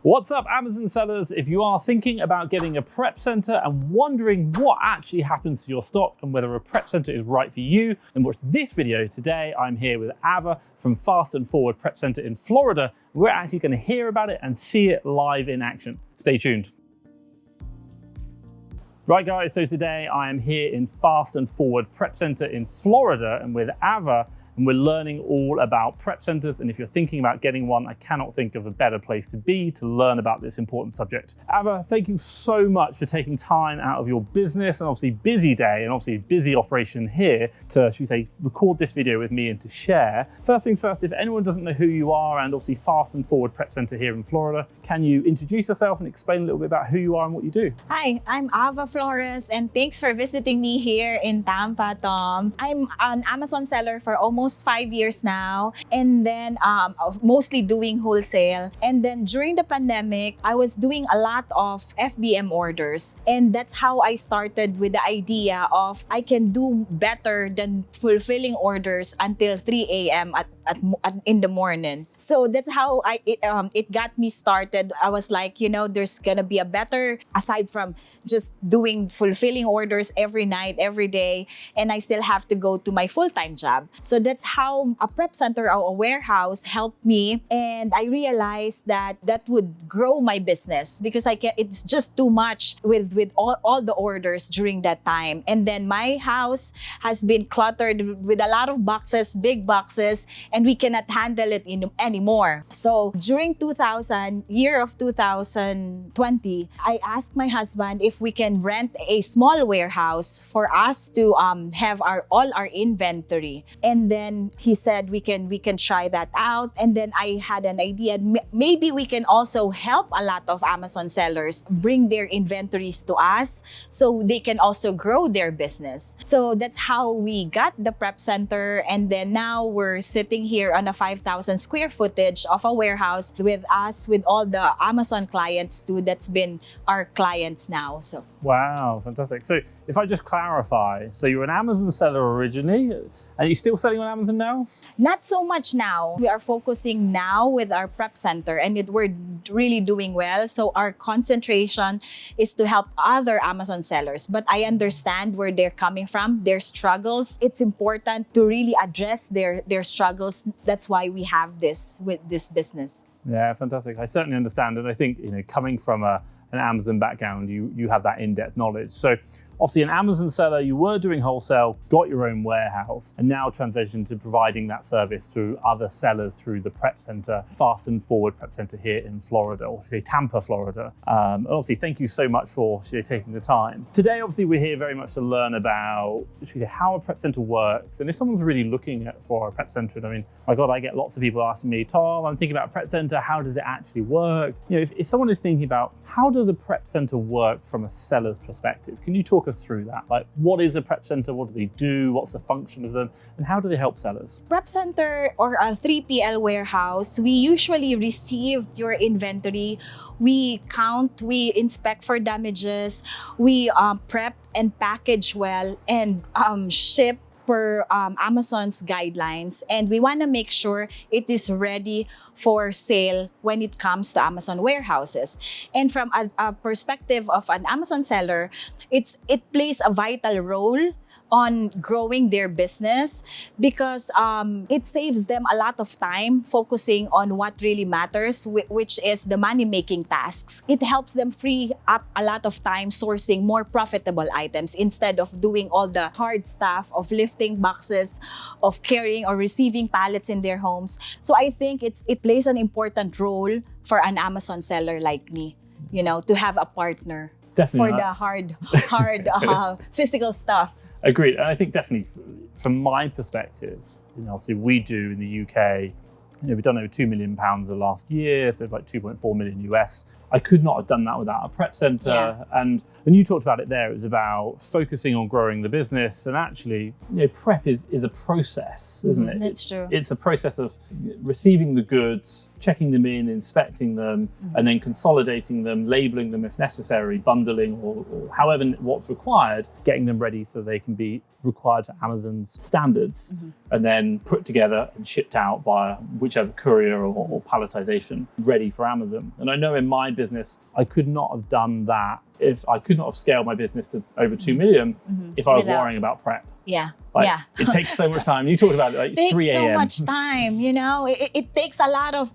What's up, Amazon sellers? If you are thinking about getting a prep center and wondering what actually happens to your stock and whether a prep center is right for you, then watch this video today. I'm here with Ava from Fast and Forward Prep Center in Florida. We're actually going to hear about it and see it live in action. Stay tuned. Right guys, so today I am here in Fast and Forward Prep Center in Florida and with Ava, and we're learning all about prep centers. And if you're thinking about getting one, I cannot think of a better place to be to learn about this important subject. Ava, thank you so much for taking time out of your business and obviously busy day and obviously busy operation here to, should we say, record this video with me and to share. First things first, if anyone doesn't know who you are and obviously Fast and Forward Prep Center here in Florida, can you introduce yourself and explain a little bit about who you are and what you do? Hi, I'm Ava Flores and thanks for visiting me here in Tampa, Tom. I'm an Amazon seller for almost 5 years now, and then mostly doing wholesale. And then during the pandemic, I was doing a lot of FBM orders, and that's how I started with the idea of I can do better than fulfilling orders until 3 a.m. in the morning. So that's how it got me started. I was like, you know, there's gonna be a better, aside from just fulfilling orders every night, every day, and I still have to go to my full-time job. So that's how a prep center or a warehouse helped me, and I realized that would grow my business because it's just too much with all the orders during that time. And then my house has been cluttered with a lot of boxes, big boxes, and we cannot handle it anymore. So during year of 2020, I asked my husband if we can rent a small warehouse for us to have all our inventory. And then he said we can try that out. And then I had an idea, maybe we can also help a lot of Amazon sellers bring their inventories to us so they can also grow their business. So that's how we got the prep center, and then now we're sitting here on a 5,000 square footage of a warehouse with all the Amazon clients too. That's been our clients now. So wow, fantastic. So if I just clarify, so you're an Amazon seller originally, and you're still selling on Amazon now? Not so much now. We are focusing now with our prep center, and we're really doing well. So our concentration is to help other Amazon sellers. But I understand where they're coming from, their struggles. It's important to really address their struggles. That's why we have this with this business. Yeah, fantastic. I certainly understand. And I think, you know, coming from an Amazon background, you have that in-depth knowledge. So obviously an Amazon seller, you were doing wholesale, got your own warehouse, and now transitioned to providing that service through other sellers through the Prep Center, Fast and Forward Prep Center here in Florida, or should I say Tampa, Florida. And obviously, thank you so much for taking the time. Today, obviously, we're here very much to learn about how a prep center works. And if someone's really looking for a prep center, I mean, my God, I get lots of people asking me, Tom, I'm thinking about a prep center, how does it actually work? You know, if someone is thinking about how does a prep center work from a seller's perspective, can you talk us through that? Like, what is a prep center? What do they do? What's the function of them? And how do they help sellers? Prep center or a 3PL warehouse, we usually receive your inventory. We count, we inspect for damages, we prep and package well and ship per Amazon's guidelines, and we want to make sure it is ready for sale when it comes to Amazon warehouses. And from a perspective of an Amazon seller, it plays a vital role on growing their business because it saves them a lot of time focusing on what really matters, which is the money-making tasks. It helps them free up a lot of time sourcing more profitable items instead of doing all the hard stuff of lifting boxes, of carrying or receiving pallets in their homes. So I think it plays an important role for an Amazon seller like me, you know, to have a partner. Definitely. For the hard physical stuff. Agreed. And I think definitely from my perspective, you know, obviously we do in the UK, you know, we've done over £2 million the last year, so like 2.4 million US. I could not have done that without a prep center. Yeah. And you talked about it there, it was about focusing on growing the business. And actually, you know, prep is a process, isn't it? That's true. It's a process of receiving the goods, checking them in, inspecting them, and then consolidating them, labeling them if necessary, bundling or however what's required, getting them ready so they can be required to Amazon's standards, and then put together and shipped out via whichever courier or palletization ready for Amazon. And I know in my business, I could not have done that if I could not have scaled my business to over 2 million if I was worrying about prep. Yeah. It takes so much time. You talked about it, 3 a.m. so much time, it takes a lot of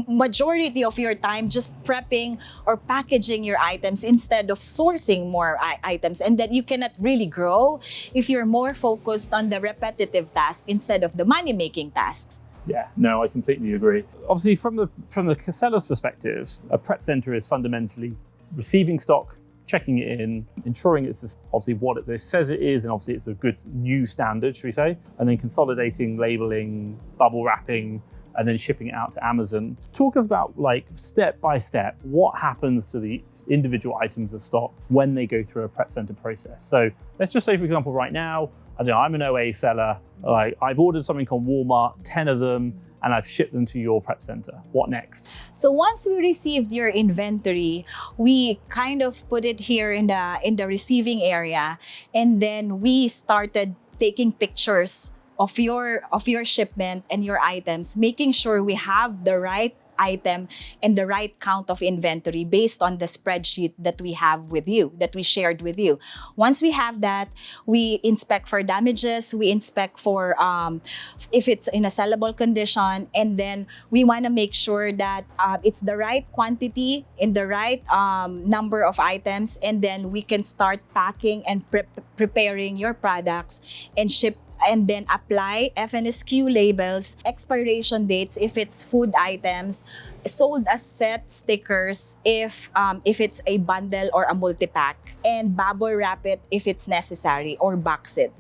majority of your time just prepping or packaging your items instead of sourcing more items. And then you cannot really grow if you're more focused on the repetitive task instead of the money-making tasks. Yeah, no, I completely agree. Obviously, from the seller's perspective, a prep center is fundamentally receiving stock, checking it in, ensuring it's obviously what it says it is, and obviously it's a good new standard, should we say, and then consolidating, labeling, bubble wrapping, and then shipping it out to Amazon. Talk us about, like, step by step, what happens to the individual items of stock when they go through a prep center process. So let's just say, for example, right now, I don't know, I'm an OA seller, like I've ordered something on Walmart, 10 of them, and I've shipped them to your prep center. What next? So once we received your inventory, we kind of put it here in the receiving area, and then we started taking pictures of your shipment and your items, making sure we have the right item and the right count of inventory based on the spreadsheet that we have with you, that we shared with you. Once we have that, we inspect for damages, we inspect for if it's in a sellable condition, and then we want to make sure that it's the right quantity in the right number of items, and then we can start packing and preparing your products and ship, and then apply FNSQ labels, expiration dates if it's food items, sold as set stickers if it's a bundle or a multi-pack, and bubble wrap it if it's necessary, or box it.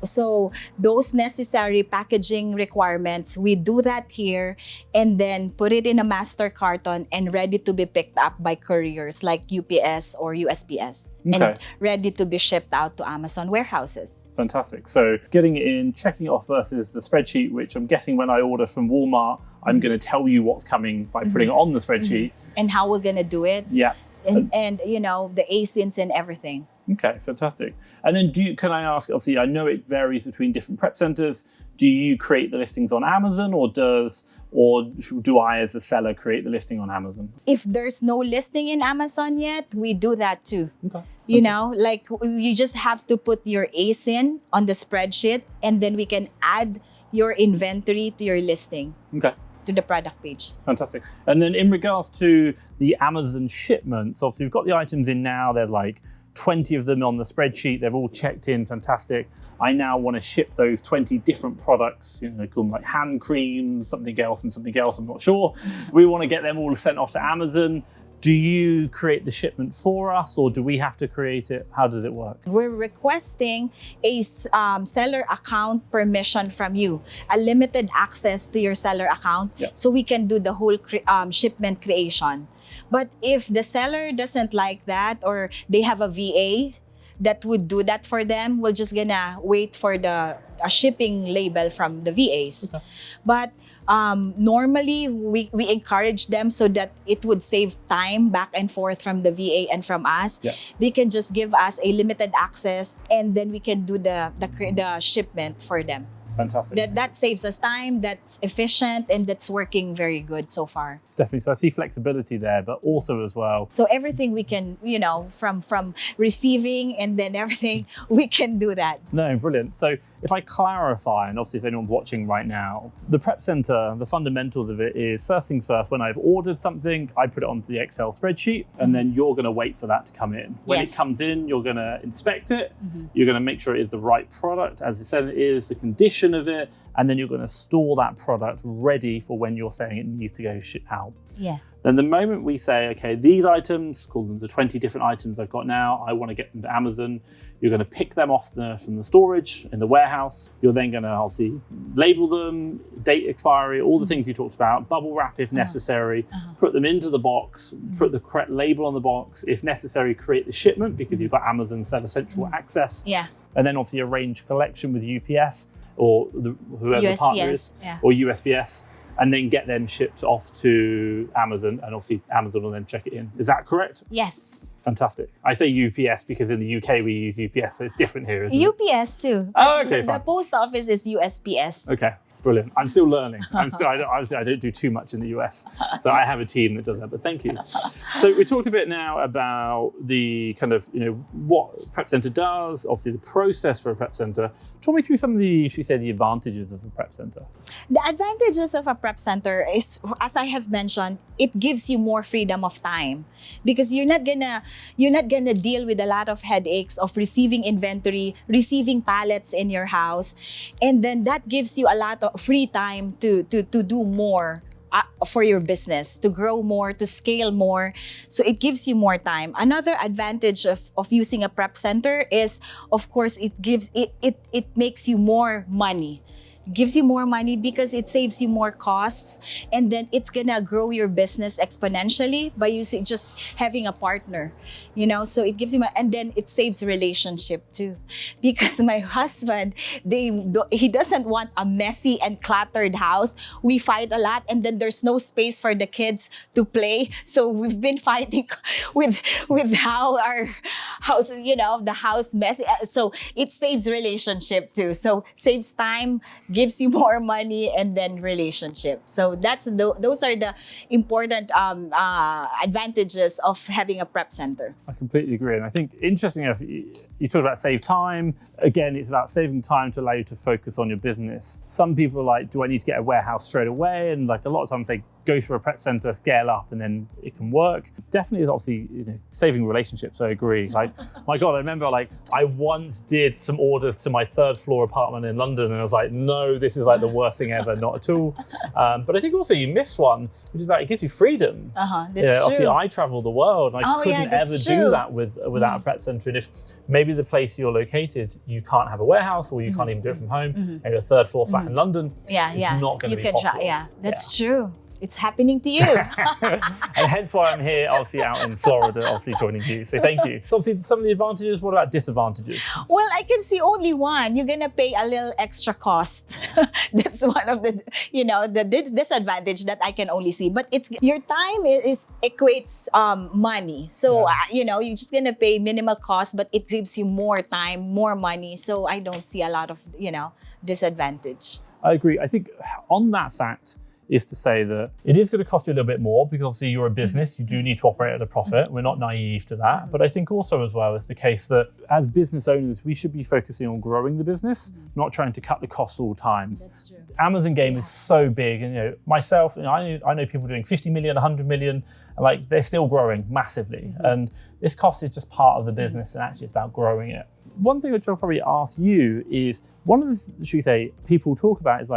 So those necessary packaging requirements, we do that here, and then put it in a master carton and ready to be picked up by couriers like UPS or USPS, and ready to be shipped out to Amazon warehouses. Fantastic. So getting it in, checking it off versus the spreadsheet, which I'm guessing when I order from Walmart, I'm going to tell you what's coming by putting it on the spreadsheet. And how we're going to do it. Yeah. And the ASINs and everything. Okay, fantastic. And then can I ask, obviously I know it varies between different prep centers. Do you create the listings on Amazon, or do I as the seller create the listing on Amazon? If there's no listing in Amazon yet, we do that too. Okay. You just have to put your ASIN on the spreadsheet, and then we can add your inventory to your listing. Okay. To the product page. Fantastic. And then in regards to the Amazon shipments, obviously we've got the items in now. There's like 20 of them on the spreadsheet. They're all checked in. Fantastic. I now want to ship those 20 different products, call them like hand creams, something else and something else. I'm not sure. We want to get them all sent off to Amazon. Do you create the shipment for us, or do we have to create it? How does it work? We're requesting a seller account permission from you, a limited access to your seller account, so we can do the whole shipment creation. But if the seller doesn't like that, or they have a VA that would do that for them, we're just gonna wait for a shipping label from the VAs. Okay. But normally we encourage them so that it would save time back and forth from the VA and from us. Yeah. They can just give us a limited access, and then we can do the shipment for them. Fantastic. That saves us time, that's efficient, and that's working very good so far. Definitely. So I see flexibility there, but also as well. So everything we can, from receiving and then everything, we can do that. No, brilliant. So if I clarify, and obviously if anyone's watching right now, the prep center, the fundamentals of it is, first things first, when I've ordered something, I put it onto the Excel spreadsheet, and then you're going to wait for that to come in. When it comes in, you're going to inspect it. You're going to make sure it is the right product, as it said it is, the condition of it, and then you're going to store that product ready for when you're saying it needs to go out. Yeah. Then the moment we say, okay, these items, call them the 20 different items I've got now, I want to get them to Amazon, you're going to pick them off from the storage in the warehouse. You're then going to obviously label them, date expiry, all the things you talked about, bubble wrap if necessary, put them into the box, put the correct label on the box, if necessary, create the shipment because you've got Amazon Seller Central access. Yeah. And then obviously arrange collection with UPS or whoever the partner is, or USPS. and then get them shipped off to Amazon, and obviously Amazon will then check it in. Is that correct? Yes. Fantastic. I say UPS because in the UK we use UPS, so it's different here, isn't it? UPS too. Oh, okay, The fine. post office is USPS. Okay, brilliant. I'm still learning. Obviously, I don't do too much in the US, so I have a team that does that. But thank you. So we talked a bit now about the kind of what Prepcenter does. Obviously, the process for a prep center. Talk me through some of the, should we say, the advantages of a prep center. The advantages of a prep center is, as I have mentioned, it gives you more freedom of time because you're not gonna deal with a lot of headaches of receiving inventory, receiving pallets in your house, and then that gives you a lot of free time to do more for your business, to grow more, to scale more. So it gives you more time. Another advantage of using a prep center is, of course, it makes you more money. Gives you more money because it saves you more costs, and then it's gonna grow your business exponentially by using just having a partner, so it gives you and then it saves relationship too, because my husband, he doesn't want a messy and cluttered house. We fight a lot, and then there's no space for the kids to play, so we've been fighting with how our house, the house messy. So it saves relationship too, so saves time, gives you more money, and then relationship. So those are the important advantages of having a prep center. I completely agree. And I think, interesting enough, you talked about save time. Again, it's about saving time to allow you to focus on your business. Some people are like, do I need to get a warehouse straight away? And like a lot of times they go through a prep center, scale up, and then it can work. Definitely, obviously, saving relationships, I agree. Like, my God, I remember I once did some orders to my 3rd floor apartment in London, and I was like, no, this is like the worst thing ever, not at all. But I think also you miss one, which is about, it gives you freedom. That's true. Obviously, I travel the world, and I couldn't ever do that without a prep center. And if maybe the place you're located, you can't have a warehouse, or you can't even do it from home, maybe a 3rd floor flat in London, it's not going to be possible. That's true. It's happening to you. And hence why I'm here, obviously out in Florida, obviously joining you. So thank you. So obviously some of the advantages, what about disadvantages? Well, I can see only one. You're gonna pay a little extra cost. That's one of the, the disadvantage that I can only see. But it's your time equates money. So you're just gonna pay minimal cost, but it gives you more time, more money. So I don't see a lot of disadvantage. I agree. I think on that fact, is to say that it is going to cost you a little bit more because obviously you're a business, you do need to operate at a profit. We're not naive to that. But I think also as well is the case that as business owners, we should be focusing on growing the business, not trying to cut the costs all times. That's true. Amazon game is so big, and myself, I know people doing 50 million, 100 million, and they're still growing massively. And this cost is just part of the business, and actually it's about growing it. One thing which I'll probably ask you is, one of the, should we say, people talk about is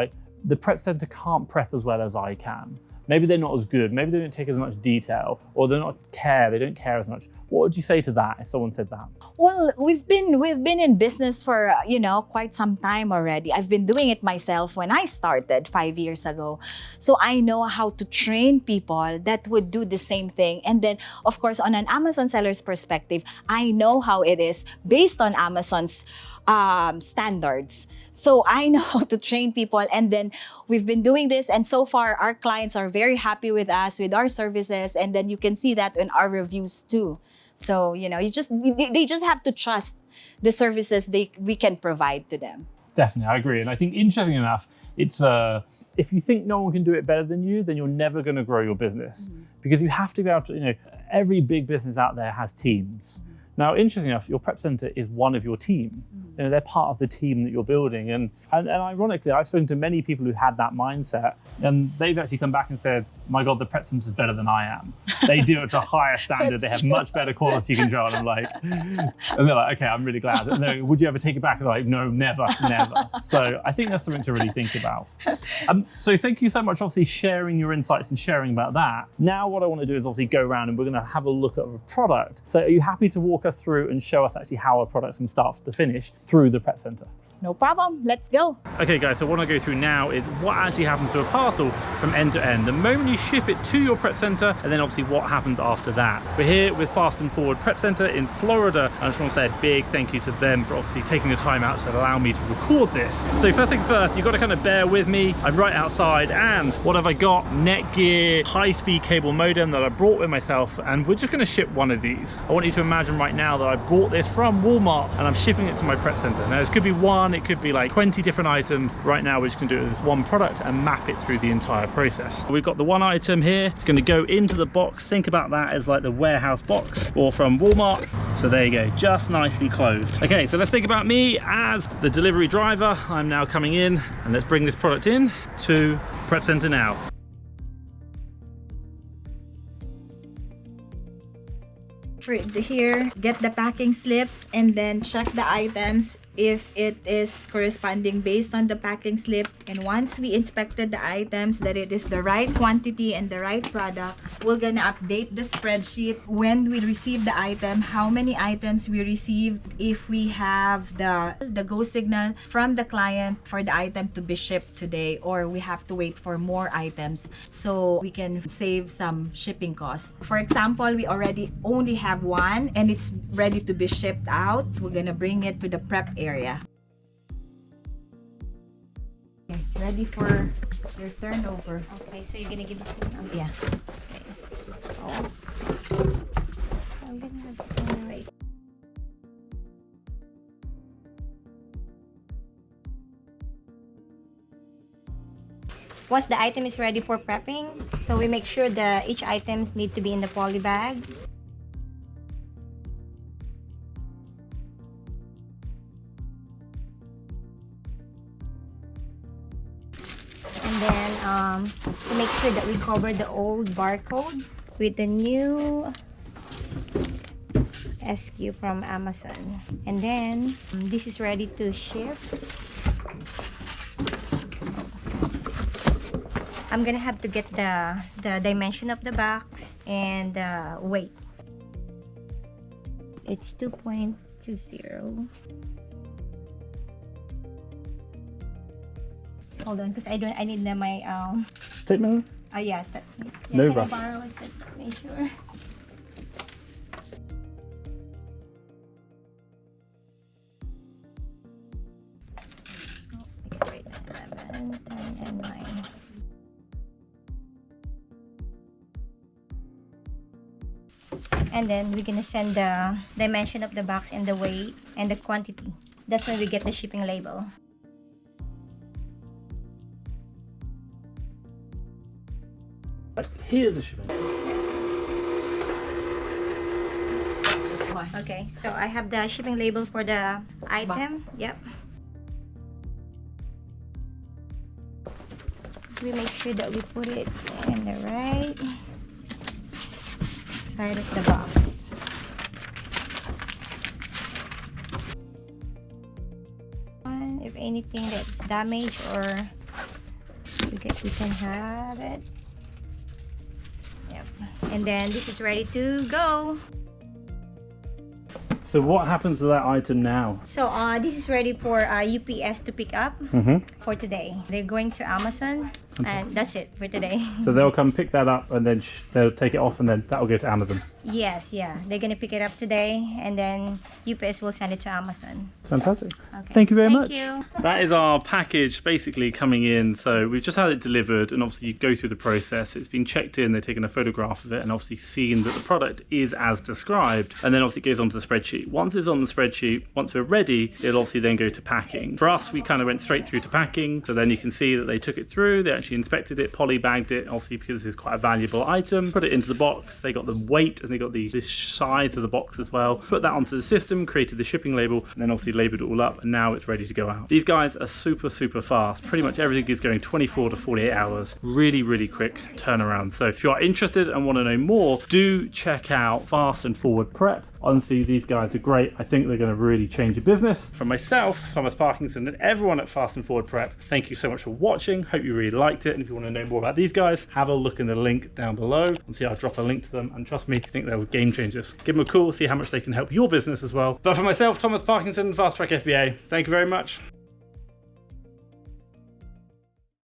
the prep center can't prep as well as I can. Maybe they're not as good. Maybe they don't take as much detail, or they don't care as much. What would you say to that if someone said that? Well, we've been in business for quite some time already. I've been doing it myself when I started 5 years ago. So I know how to train people that would do the same thing. And then, of course, on an Amazon seller's perspective, I know how it is based on Amazon's standards. So I know how to train people, and then we've been doing this, and so far our clients are very happy with us, with our services, and then you can see that in our reviews too. So they just have to trust the services we can provide to them. Definitely, I agree. And I think, interesting enough, it's if you think no one can do it better than you, then you're never going to grow your business, because you have to be able to. Every big business out there has teams. Now, interesting enough, your prep center is one of your team. They're part of the team that you're building. And ironically, I've spoken to many people who had that mindset, and they've actually come back and said, my God, the prep center is better than I am. They do it to a higher standard. They have much better quality control. And they're like, okay, I'm really glad. No, would you ever take it back? And they're like, no, never. So I think that's something to really think about. So thank you so much, obviously, sharing your insights and sharing about that. Now what I want to do is obviously go around and we're going to have a look at a product. So are you happy to walk us through and show us actually how a product's from start to finish through the prep center. No problem. Let's go. Okay guys, so what I go through now is what actually happens to a parcel from end to end. The moment you ship it to your prep center, and then obviously what happens after that. We're here with Fast and Forward Prep Center in Florida. I just want to say a big thank you to them for obviously taking the time out to allow me to record this. So first things first, you've got to kind of bear with me. I'm right outside, and what have I got? Netgear high-speed cable modem that I brought with myself, and we're just going to ship one of these. I want you to imagine right now that I bought this from Walmart and I'm shipping it to my prep center. Now this could be one, it could be like 20 different items. Right now we're just going to do it with this one product and map it through the entire process. We've got the one item here. It's going to go into the box. Think about that as like the warehouse box or from Walmart. So there you go, just nicely closed. Okay, so let's think about me as the delivery driver. I'm now coming in, and let's bring this product in to Prep Center now. Here, get the packing slip and then check the items if it is corresponding based on the packing slip. And once we inspected the items that it is the right quantity and the right product, we're gonna update the spreadsheet when we receive the item, how many items we received, if we have the go signal from the client for the item to be shipped today, or we have to wait for more items so we can save some shipping costs. For example, we already only have one and it's ready to be shipped out. We're gonna bring it to the prep area. Okay, ready for your turnover. Okay, so you're gonna give it to me? Yeah. Okay. Oh. I'm gonna have to generate. Once the item is ready for prepping, so we make sure that each items need to be in the poly bag. And then to make sure that we cover the old barcode with the new SKU from Amazon. And then this is ready to ship. I'm gonna have to get the dimension of the box and the weight. It's 2.20. Hold on, because I need my Tape measure? yeah, No can I rush. borrow it to make sure? Oh, wait, 11, 10, and 9. And then we're gonna send the dimension of the box and the weight and the quantity. That's when we get the shipping label. Here's the shipping. Just one. Okay, so I have the shipping label for the Box. item. Yep. We make sure that we put it in the right side of the box. And if anything that's damaged or we can have it. Yep. And then this is ready to go. So what happens to that item now? So this is ready for UPS to pick up for today. They're going to Amazon, and that's it for today. So they'll come pick that up, and then they'll take it off, and then that'll go to Amazon. Yes, yeah. They're gonna pick it up today, and then UPS will send it to Amazon. Fantastic. Okay. Thank you very much. Thank you. That is our package basically coming in. So we've just had it delivered, and obviously you go through the process. It's been checked in, they've taken a photograph of it, and obviously seen that the product is as described. And then obviously it goes onto the spreadsheet. Once it's on the spreadsheet, once we're ready, it'll obviously then go to packing. For us, we kind of went straight through to packing. So then you can see that they took it through, they actually inspected it, poly bagged it, obviously because this is quite a valuable item, put it into the box. They got the weight and they got the size of the box as well. Put that onto the system, created the shipping label, and then obviously labeled it all up, and now it's ready to go out. These guys are super fast. Pretty much everything is going 24 to 48 hours. Really quick turnaround. So if you are interested and want to know more, do check out Fast and Forward Prep. Honestly, these guys are great. I think they're going to really change your business. From myself, Thomas Parkinson, and everyone at Fast and Forward Prep, thank you so much for watching. Hope you really liked it. And if you want to know more about these guys, have a look in the link down below. And see, I'll drop a link to them. And trust me, I think they're game changers. Give them a call, see how much they can help your business as well. But for myself, Thomas Parkinson, Fast Track FBA, thank you very much.